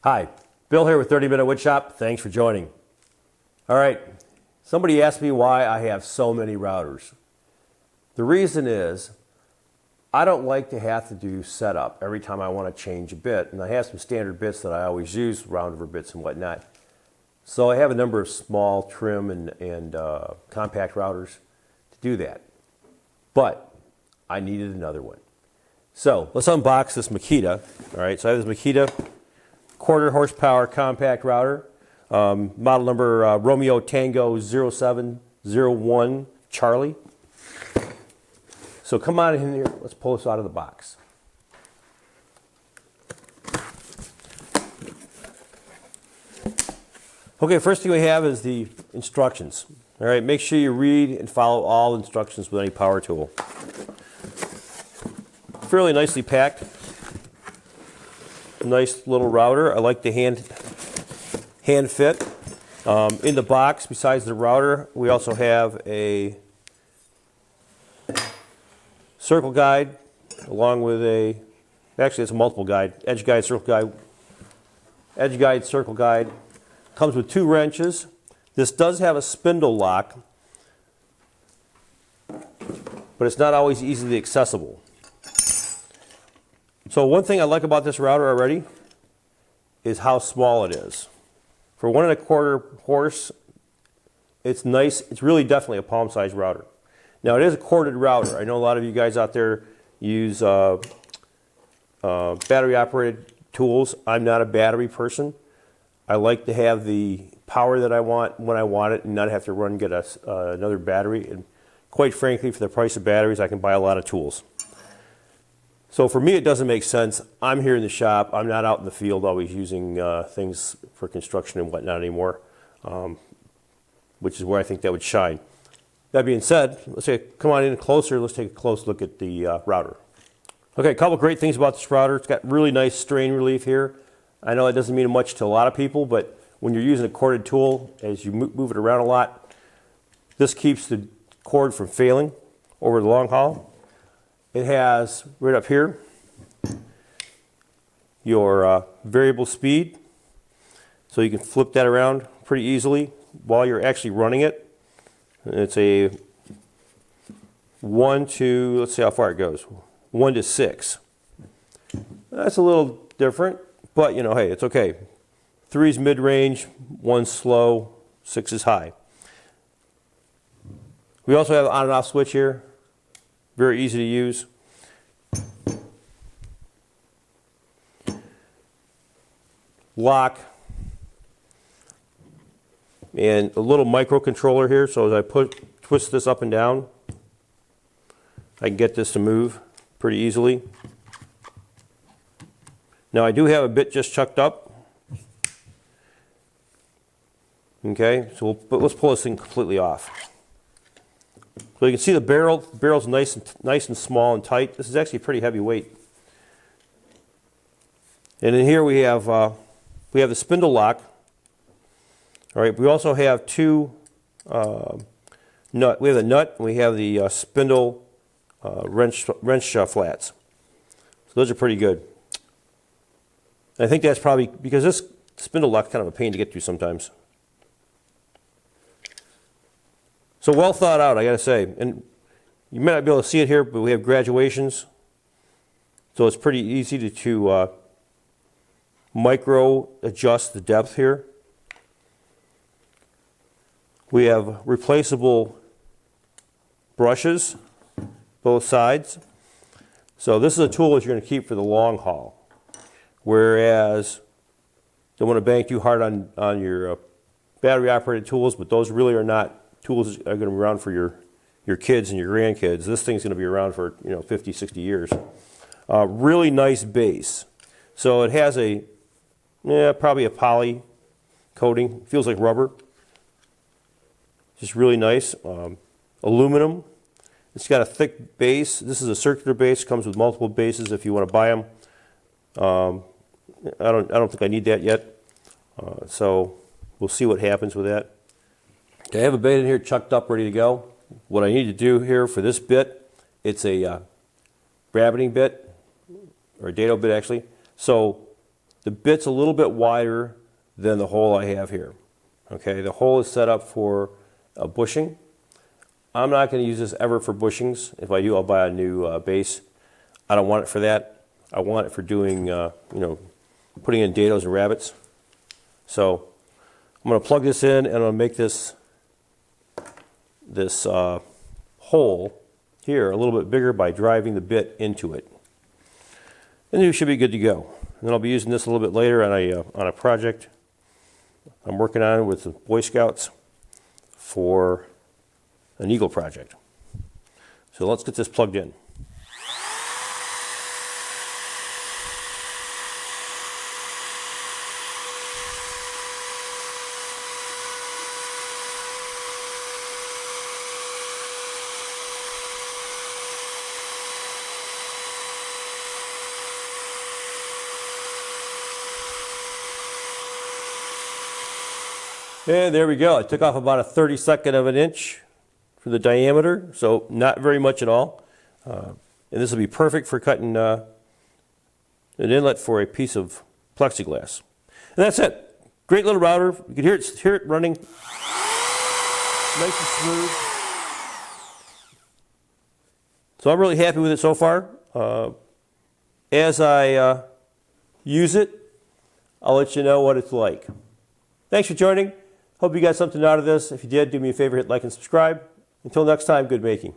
Hi, Bill here with 30 Minute Woodshop. Thanks for joining. All right, somebody asked me why I have so many routers. The reason is I don't like to have to do setup every time I want to change a bit, and I have some standard bits that I always use, roundover bits and whatnot. So I have a number of small, trim, and compact routers to do that. But I needed another one. So let's unbox this Makita. All right, so I have this Makita quarter horsepower compact router, model number Romeo Tango 0701 Charlie. So come on in here, let's pull this out of the box. Okay, first thing we have is the instructions. All right, make sure you read and follow all instructions with any power tool. Fairly nicely packed. Nice little router. I like the hand fit. In the box, besides the router, we also have a circle guide along with actually it's a multiple guide, edge guide, circle guide. Comes with 2 wrenches. This does have a spindle lock, but it's not always easily accessible. So one thing I like about this router already is how small it is. For 1 1/4 horse, it's nice. It's really definitely a palm-sized router. Now it is a corded router. I know a lot of you guys out there use battery-operated tools. I'm not a battery person. I like to have the power that I want when I want it and not have to run and get another battery. And quite frankly, for the price of batteries, I can buy a lot of tools. So for me, it doesn't make sense. I'm here in the shop. I'm not out in the field always using things for construction and whatnot anymore, which is where I think that would shine. That being said, come on in closer. Let's take a close look at the router. Okay, a couple great things about this router. It's got really nice strain relief here. I know it doesn't mean much to a lot of people, but when you're using a corded tool, as you move it around a lot, this keeps the cord from failing over the long haul. It has, right up here, your variable speed. So you can flip that around pretty easily while you're actually running it. And it's a 1 to, let's see how far it goes, 1 to 6. That's a little different, but you know, hey, it's okay. 3 is mid-range, 1's slow, 6 is high. We also have an on and off switch here. Very easy to use. Lock. And a little microcontroller here, so as I twist this up and down, I can get this to move pretty easily. Now I do have a bit just chucked up. Okay, so let's pull this thing completely off. So you can see the barrel. The barrel's nice and small and tight. This is actually pretty heavy weight. And in here we have the spindle lock. All right. We also have 2 nut. We have the nut and we have the spindle wrench flats. So those are pretty good. And I think that's probably because this spindle lock is kind of a pain to get through sometimes. So well thought out, I got to say. And you may not be able to see it here, but we have graduations. So it's pretty easy to micro adjust the depth here. We have replaceable brushes, both sides. So this is a tool that you're going to keep for the long haul. Whereas, don't want to bang too hard on your battery-operated tools, but those really are not tools that are going to be around for your kids and your grandkids. This thing's going to be around for 50, 60 years. Really nice base. So it has probably a poly coating. Feels like rubber. Just really nice. Aluminum. It's got a thick base. This is a circular base. Comes with multiple bases if you want to buy them. I don't think I need that yet. So we'll see what happens with that. I have a bit in here chucked up, ready to go. What I need to do here for this bit, it's a brabbeting bit, or a dado bit actually. So the bit's a little bit wider than the hole I have here. Okay, the hole is set up for bushing. I'm not going to use this ever for bushings. If I do, I'll buy a new base. I don't want it for that. I want it for doing, putting in dados and rabbits. So I'm going to plug this in, and I'm going to make this hole here a little bit bigger by driving the bit into it. And you should be good to go. And then I'll be using this a little bit later on a project I'm working on with the Boy Scouts for an eagle project. So let's get this plugged in. And there we go. I took off about a 32nd of an inch for the diameter, so not very much at all. And this will be perfect for cutting an inlet for a piece of plexiglass. And that's it. Great little router. You can hear it running nice and smooth. So I'm really happy with it so far. As I use it, I'll let you know what it's like. Thanks for joining. Hope you got something out of this. If you did, do me a favor, hit like and subscribe. Until next time, good making.